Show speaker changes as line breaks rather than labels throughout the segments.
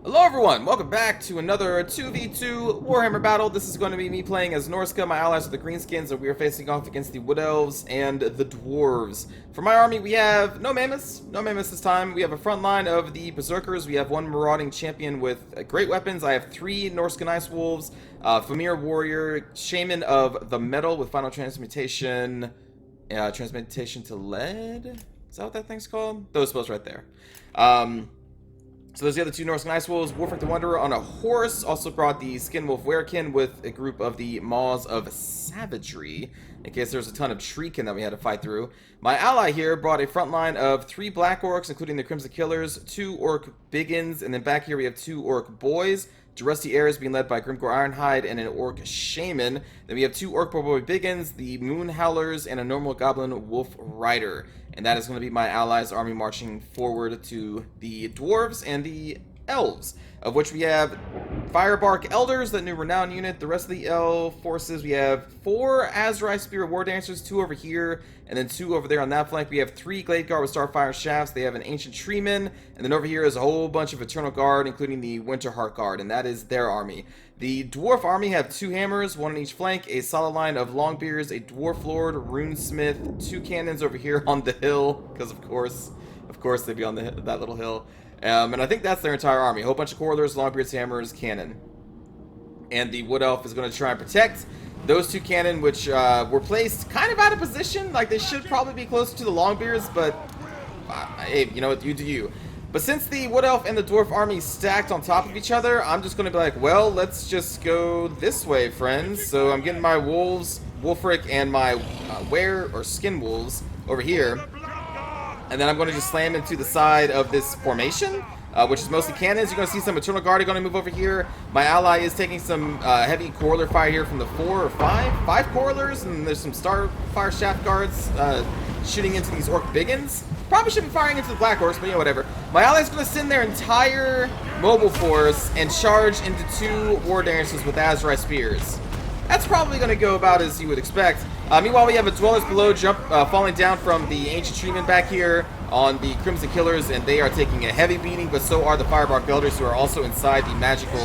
Hello everyone, welcome back to another 2v2 Warhammer battle. This is going to be me playing as Norska, my allies are the Greenskins, and we are facing off against the Wood Elves and the Dwarves. For my army, we have no mammoths this time. We have a front line of the Berserkers, we have one marauding champion with great weapons. I have 3 Norscan Ice Wolves, Famir Warrior, Shaman of the Metal with final transmutation, transmutation to lead? Is that what that thing's called? Those spells right there. So there's the other 2 Norscan Ice Wolves, Wolfric the Wanderer on a horse, also brought the Skinwolf Werekin with a group of the Maws of Savagery, in case there's a ton of Treekin that we had to fight through. My ally here brought a front line of 3 Black Orcs, including the Crimson Killers, 2 Orc Biggins, and then back here we have 2 Orc Boys. Rusty Airs being led by Grimgor Ironhide and an Orc Shaman. Then we have 2 Orc Boy Biggins, the Moon Howlers, and a normal Goblin Wolf Rider. And that is going to be my allies' army marching forward to the Dwarves and the Elves, of which we have Firebark Elders, that new renown unit. The rest of the elf forces, we have 4 Azrai Spear War Dancers, 2 over here, and then 2 over there on that flank. We have 3 Glade Guard with Starfire Shafts. They have an Ancient Treeman, and then over here is a whole bunch of Eternal Guard, including the Winterheart Guard, and that is their army. The Dwarf army have 2 hammers, 1 on each flank, a solid line of Longbeards, a Dwarf Lord, Runesmith, 2 cannons over here on the hill, because of course they'd be on that little hill. And I think that's their entire army. A whole bunch of Corridors, Longbeards, Hammers, Cannon. And the Wood Elf is going to try and protect those 2 cannon, which were placed kind of out of position. Like, they should probably be closer to the Longbeards, but hey, you know what, you do you. But since the Wood Elf and the Dwarf army stacked on top of each other, I'm just going to be like, well, let's just go this way, friends. So I'm getting my Wolves, Wolfric, and my Skin Wolves over here. And then I'm going to just slam into the side of this formation, which is mostly cannons. You're going to see some Eternal Guard are going to move over here. My ally is taking some heavy Corridor fire here from the 4 or 5 Corridors, and there's some Starfire Shaft Guards shooting into these Orc Biggins. Probably should be firing into the Black Orcs, but you know, whatever. My ally is going to send their entire mobile force and charge into 2 War Dancers with Azrai Spears. That's probably going to go about as you would expect. Meanwhile, we have a Dwellers Below falling down from the Ancient Treeman back here on the Crimson Killers, and they are taking a heavy beating, but so are the Firebark Elders, who are also inside the magical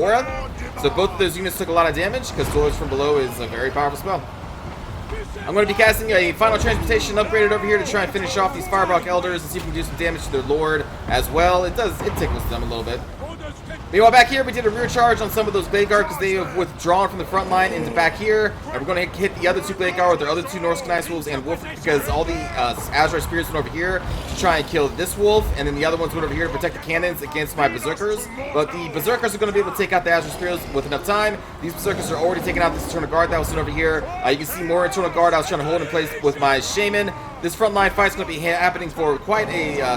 aura. So both of those units took a lot of damage, because Dwellers from Below is a very powerful spell. I'm going to be casting a Final Transmutation upgraded over here to try and finish off these Firebark Elders and see if we can do some damage to their Lord as well. It tickles them a little bit. Meanwhile, back here, we did a rear charge on some of those Glade Guard because they have withdrawn from the front line into back here. And we're going to hit the other 2 Glade Guard with their other 2 Norscan Ice Wolves and Wolf, because all the Azrai Spears went over here to try and kill this Wolf, and then the other ones went over here to protect the cannons against my Berserkers. But the Berserkers are going to be able to take out the Azrai Spears with enough time. These Berserkers are already taking out this Eternal Guard that was sent over here. You can see more Eternal Guard I was trying to hold in place with my Shaman. This frontline fight's going to be happening for quite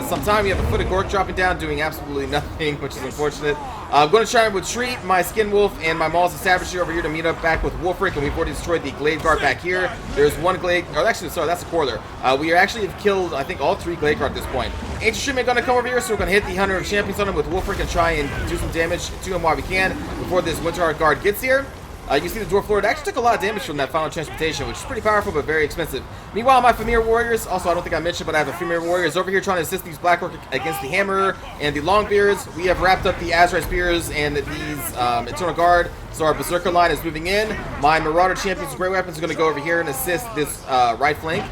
some time. We have a Foot of Gork dropping down, doing absolutely nothing, which is unfortunate. I'm going to try and retreat my Skin Wolf and my Maws of Savagery over here to meet up back with Wolfric, and we've already destroyed the Glade Guard back here. There's 1 Glade, or actually, sorry, that's a Corridor. We actually have killed, I think, all 3 Glade Guard at this point. Ancient Treeman going to come over here, so we're going to hit the Hunter of Champions on him with Wolfric and try and do some damage to him while we can before this Winterheart Guard gets here. You can see the Dwarf Lord actually took a lot of damage from that Final Transmutation, which is pretty powerful but very expensive. Meanwhile, my Famir Warriors, also I don't think I mentioned, but I have a Famir Warriors over here trying to assist these Black Orc against the Hammer and the Longbeards. We have wrapped up the Azrai Spears and these Eternal Guard, so our Berserker line is moving in. My Marauder Champions with Great Weapons are going to go over here and assist this right flank.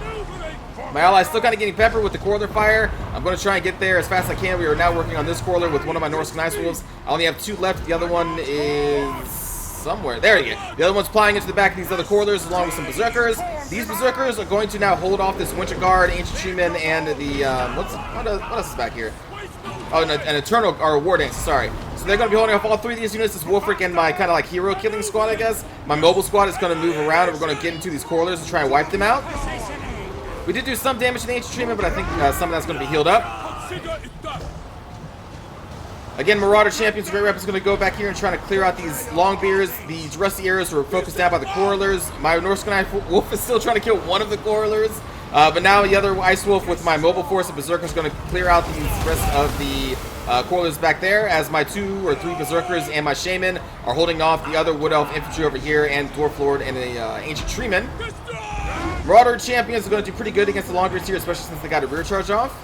My ally is still kind of getting peppered with the Corridor fire. I'm going to try and get there as fast as I can. We are now working on this Corridor with one of my Norscan Ice Wolves. I only have 2 left. The other one is somewhere. There you go. The other one's flying into the back of these other Corridors along with some Berserkers. These Berserkers are going to now hold off this Winter Guard, Ancient Treeman, and the what else is back here? Oh, an Eternal or War Dance. Sorry. So they're going to be holding off all 3 of these units. This Wolfric and my kind of like hero killing squad, I guess. My mobile squad is going to move around, and we're going to get into these Corridors and try and wipe them out. We did do some damage to the Ancient Treeman, but I think some of that's going to be healed up. Again, Marauder Champions, Great Weapons, going to go back here and try to clear out these Longbeards. These Rusty Arrows were focused down by the Corridors. My Norscan Ice Wolf is still trying to kill one of the Corridors. But now the other Ice Wolf with my mobile force of Berserker is going to clear out these rest of the Corridors back there, as my 2 or 3 Berserkers and my Shaman are holding off the other Wood Elf Infantry over here and Dwarf Lord and the Ancient Treeman. Marauder Champions are going to do pretty good against the Longbeards here, especially since they got a rear charge off.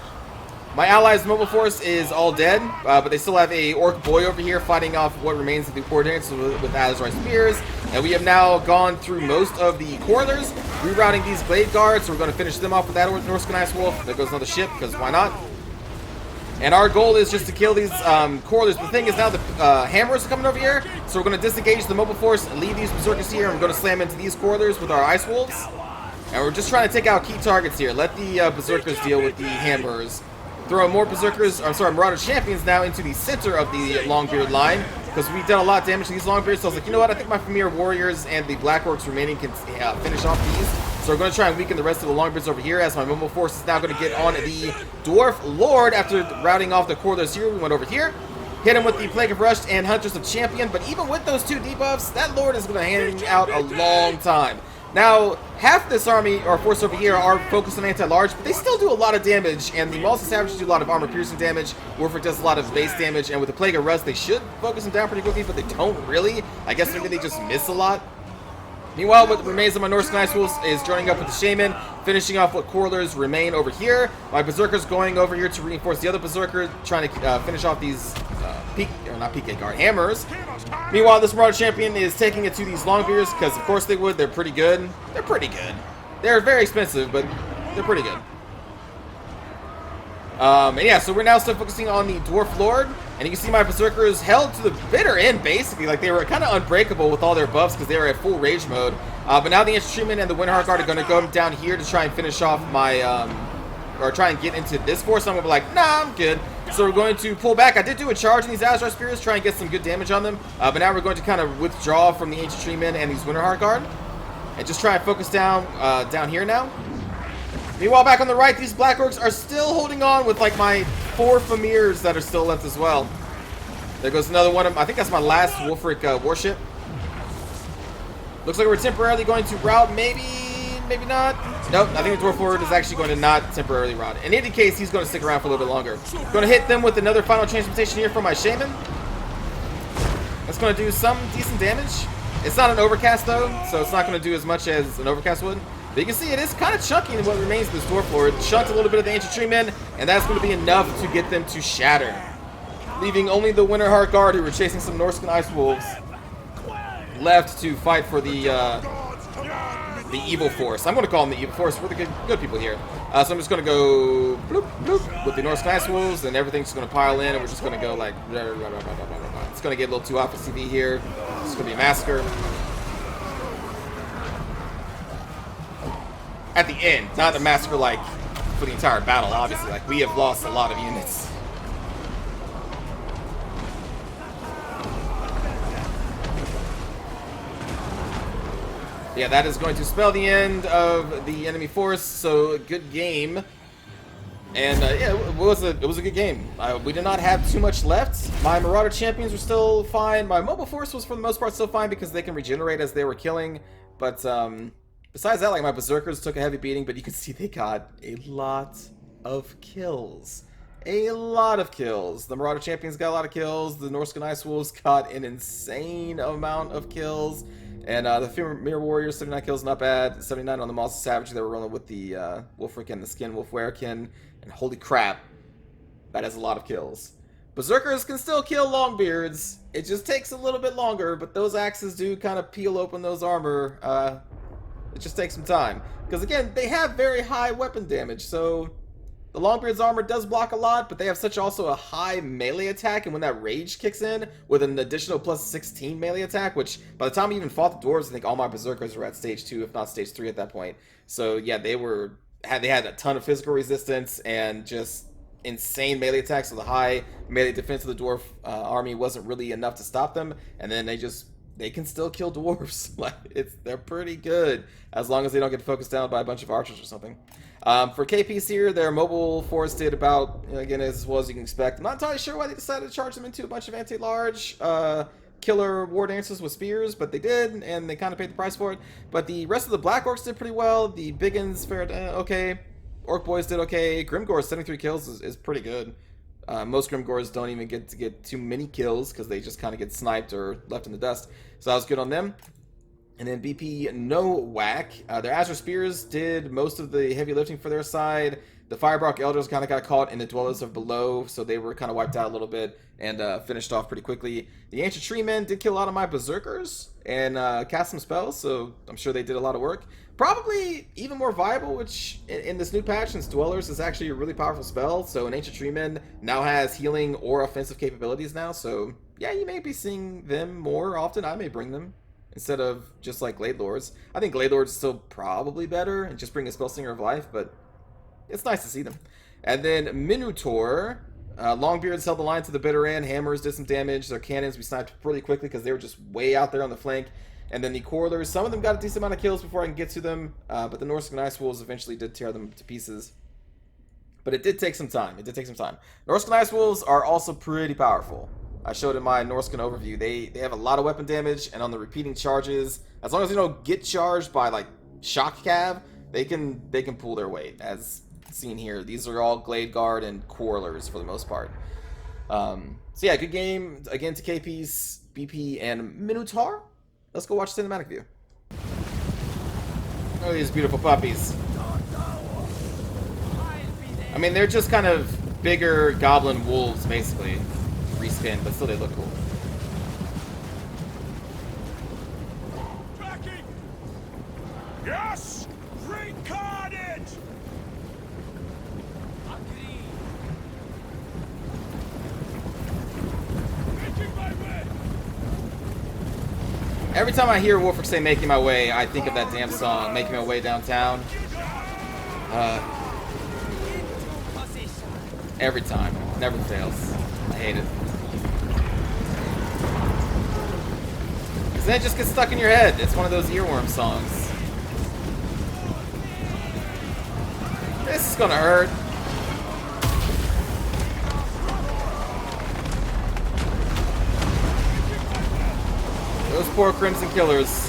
My allies' mobile force is all dead, but they still have a orc boy over here fighting off what remains of the coordinates with Azrai spears. And we have now gone through most of the corridors, rerouting these blade guards. So we're going to finish them off with that Norscan Ice Wolf. There goes another ship, because why not? And our goal is just to kill these corridors. The thing is now the hammers are coming over here, so we're going to disengage the mobile force, leave these berserkers here, and we're going to slam into these corridors with our Ice Wolves. And we're just trying to take out key targets here. Let the berserkers deal with the hammers. Throw more berserkers, Marauder champions now into the center of the Longbeard line, because we've done a lot of damage to these Longbeards. So I was like, you know what? I think my Premier Warriors and the Black Orcs remaining can finish off these. So we're going to try and weaken the rest of the Longbeards over here, as my mobile force is now going to get on the Dwarf Lord after routing off the corridors here. We went over here, hit him with the Plague of Rush and Huntress of Champion, but even with those two debuffs, that Lord is going to hang out a long time. Now, half this army, or force over here, are focused on anti-large, but they still do a lot of damage, and the Malsa Savages do a lot of armor-piercing damage. Warford does a lot of base damage, and with the Plague of Rust, they should focus them down pretty quickly, but they don't really. I guess maybe they just miss a lot. Meanwhile, what remains of my Norse Ice Wolves is joining up with the Shaman, finishing off what corridors remain over here. My Berserkers going over here to reinforce the other Berserker, trying to finish off these PK guard hammers. Meanwhile, this Marauder Champion is taking it to these Longbeards, because of course they would. They're pretty good. They're pretty good. They're very expensive, but they're pretty good. And yeah, so we're now still focusing on the Dwarf Lord, and you can see my Berserkers held to the bitter end, basically. Like, they were kind of unbreakable with all their buffs because they were at full rage mode. But now the Infantrymen and the Winterheart Guard are going to go down here to try and finish off my, or try and get into this force. I'm going to be like, nah, I'm good. So we're going to pull back. I did do a charge in these Azra Spears, try and get some good damage on them. But now we're going to kind of withdraw from the Infantrymen and these Winterheart Guard, and just try and focus down, down here now. Meanwhile, back on the right, these Black Orcs are still holding on with, like, my 4 Famirs that are still left as well. There goes another one of, I think that's my last Wolfric warship. Looks like we're temporarily going to rout, maybe not. Nope, I think the Dwarf Lord is actually going to not temporarily rout. In any case, he's going to stick around for a little bit longer. Going to hit them with another final transmutation here from my Shaman. That's going to do some decent damage. It's not an overcast, though, so it's not going to do as much as an overcast would. But you can see it is kind of chunky in what remains of this Dwarf Lord. Chunked a little bit of the Infantrymen, and that's going to be enough to get them to shatter. Leaving only the Winterheart Guard, who were chasing some Norscan Ice Wolves, left to fight for the Evil Force. I'm going to call them the Evil Force. We're the good people here. So I'm just going to go bloop, bloop, with the Norscan Ice Wolves, and everything's just going to pile in, and we're just going to go like... It's going to get a little too off of CV here. It's going to be a massacre. At the end, not a massacre like for the entire battle, obviously. Like, we have lost a lot of units. Yeah, that is going to spell the end of the enemy force, so good game. And yeah, it was a good game. We did not have too much left. My Marauder Champions were still fine. My Mobile Force was for the most part still fine because they can regenerate as they were killing. But besides that, like, my Berserkers took a heavy beating, but you can see they got a lot of kills. A lot of kills. The Marauder Champions got a lot of kills. The Norscan Ice Wolves got an insane amount of kills. And the Mirror Warriors, 79 kills, not bad. 79 on the Malsa Savage. They were rolling with the Wolfric and the Skin Wolf Werekin. And holy crap, that has a lot of kills. Berserkers can still kill Longbeards. It just takes a little bit longer, but those axes do kind of peel open those armor. It just takes some time. Because again, they have very high weapon damage, so the Longbeard's armor does block a lot, but they have such also a high melee attack, and when that rage kicks in with an additional plus 16 melee attack, which by the time we even fought the dwarves, I think all my Berserkers were at stage 2, if not stage 3 at that point. So yeah, they had a ton of physical resistance and just insane melee attacks, so the high melee defense of the dwarf army wasn't really enough to stop them, and then they can still kill dwarves. Like, they're pretty good as long as they don't get focused down by a bunch of archers or something. For KPs here, their mobile force did about, again, as well as you can expect. I'm not entirely sure why they decided to charge them into a bunch of anti-large killer war dancers with spears, but they did, and they kind of paid the price for it. But the rest of the Black Orcs did pretty well. The Biggins fared okay. Orc Boys did okay. Grimgor's 73 kills is pretty good. Most Grimgors don't even get to get too many kills because they just kind of get sniped or left in the dust. So that was good on them. And then BP no whack. Their Azure Spears did most of the heavy lifting for their side. The Firebrock Elders kind of got caught in the Dwellers of Below, so they were kind of wiped out a little bit and finished off pretty quickly. The Ancient Tree Men did kill a lot of my Berserkers and cast some spells, so I'm sure they did a lot of work. Probably even more viable, which in this new patch, since Dwellers is actually a really powerful spell, so an Ancient Tree Men now has healing or offensive capabilities now, so yeah, you may be seeing them more often. I may bring them instead of just like Glade Lords. I think Glade Lords is still probably better and just bring a Spellslinger of Life, but it's nice to see them. And then Minotaur. Longbeards held the line to the bitter end. Hammers did some damage. Their cannons we sniped pretty quickly because they were just way out there on the flank. And then the Quarrelers, some of them got a decent amount of kills before I can get to them, but the Norscan Ice Wolves eventually did tear them to pieces. But it did take some time. Norscan Ice Wolves are also pretty powerful. I showed in my Norscan overview. They have a lot of weapon damage, and on the repeating charges, as long as you don't get charged by like shock cav, they can pull their weight, as seen here. These are all Glade Guard and Quarrelers for the most part. So yeah, good game again to KP's, BP, and Minotaur. Let's go watch the cinematic view. Oh, these beautiful puppies. I mean, they're just kind of bigger goblin wolves, basically. Reskin, but still they look cool.
Tracking! Yes! Bring carnage! Making my way!
Every time I hear Wolfric say "making my way," I think of that damn song, "Making My Way Downtown." Every time, never fails. I hate it. Cause then it just gets stuck in your head. It's one of those earworm songs. This is gonna hurt. Those poor Crimson Killers.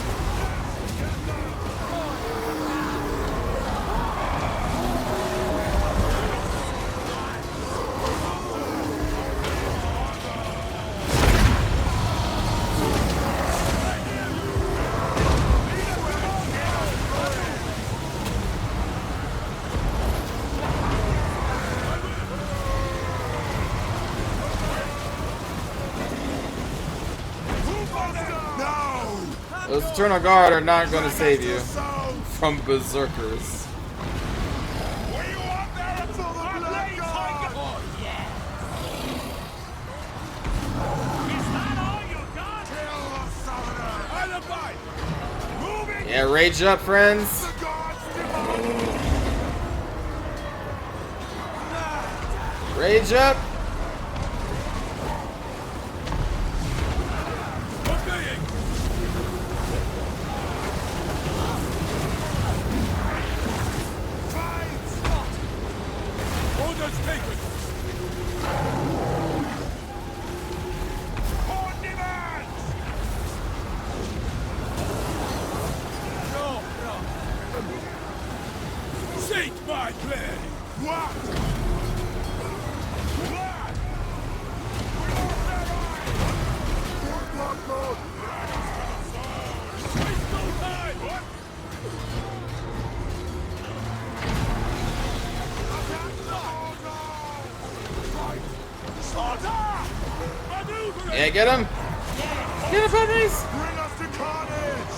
Those Eternal Guard are not going to save you from Berserkers. Yeah, rage up, friends. Rage up. Yeah, get him! Get him, buddies!
Bring us to carnage!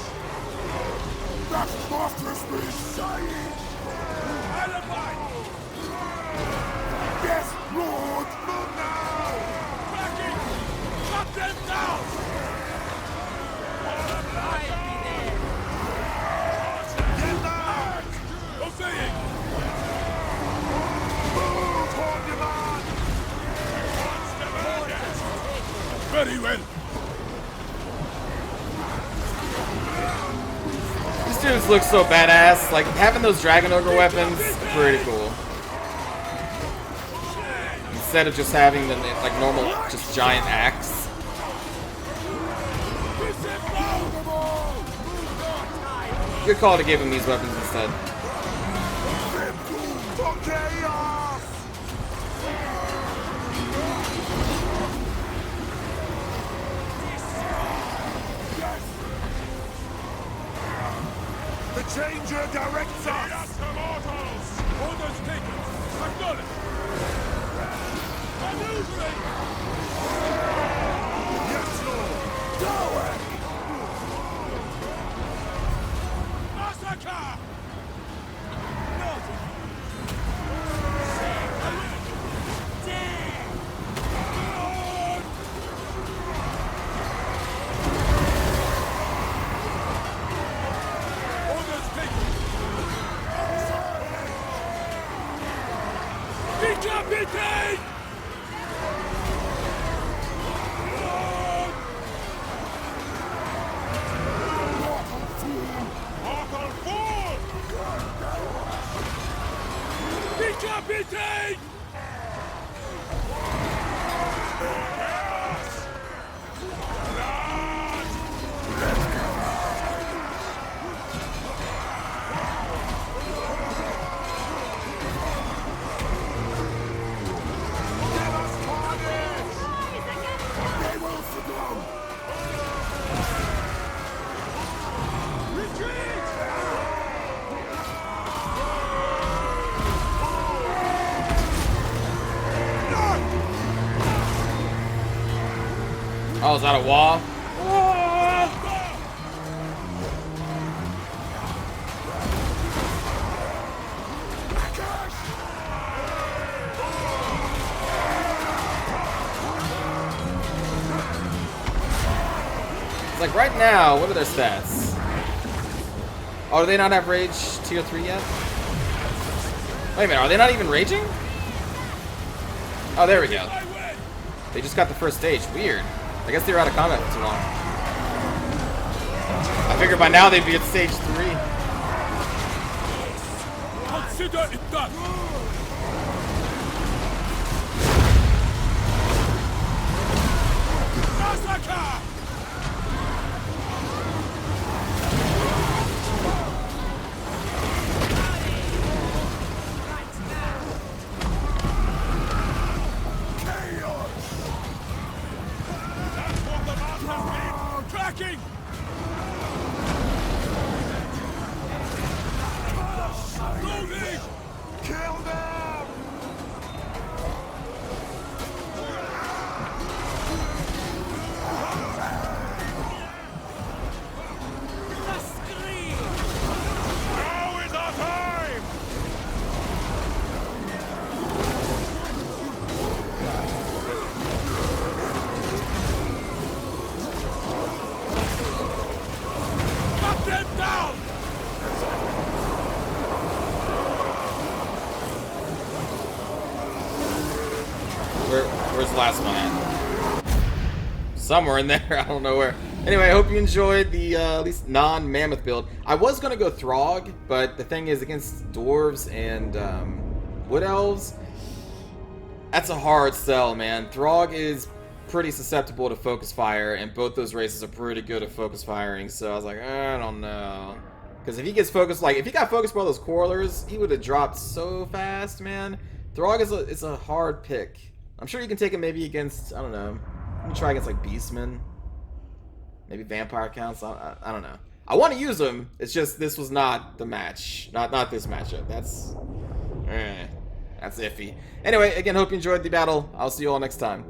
That fortress be saved! Alibi! Yes, Lord! Move now! Backing! Cut them down! Get back! Obeying! Move, Horniman! Very well.
These dudes look so badass. Like, having those Dragon Ogre weapons, pretty cool. Instead of just having the like normal, just giant axe. Good call to give him these weapons instead.
The Changer directs us! Orders taken!
Oh, is that a wall? It's like right now, what are their stats? Oh, do they not have rage tier 3 yet? Wait a minute, are they not even raging? Oh, there we go. They just got the first stage. Weird. I guess they were out of combat for too long. I figured by now they'd be at stage 3.
Consider it done. Massacre! Tracking! Moving! Kill them! Now is our time! Cut them down!
Where's the last one at? Somewhere in there, I don't know where. Anyway, I hope you enjoyed the at least non-mammoth build. I was gonna go Throg, but the thing is, against dwarves and wood elves, that's a hard sell, man. Throg is pretty susceptible to focus fire, and both those races are pretty good at focus firing. So I was like, I don't know, because if he gets focused, like if he got focused by those quarrelers, he would have dropped so fast, man. Throg is a hard pick. I'm sure you can take him maybe against, I don't know, you can try against like Beastmen, maybe Vampire Counts. I don't know. I want to use him. It's just this was not the match, not this matchup. That's iffy. Anyway, again, hope you enjoyed the battle. I'll see you all next time.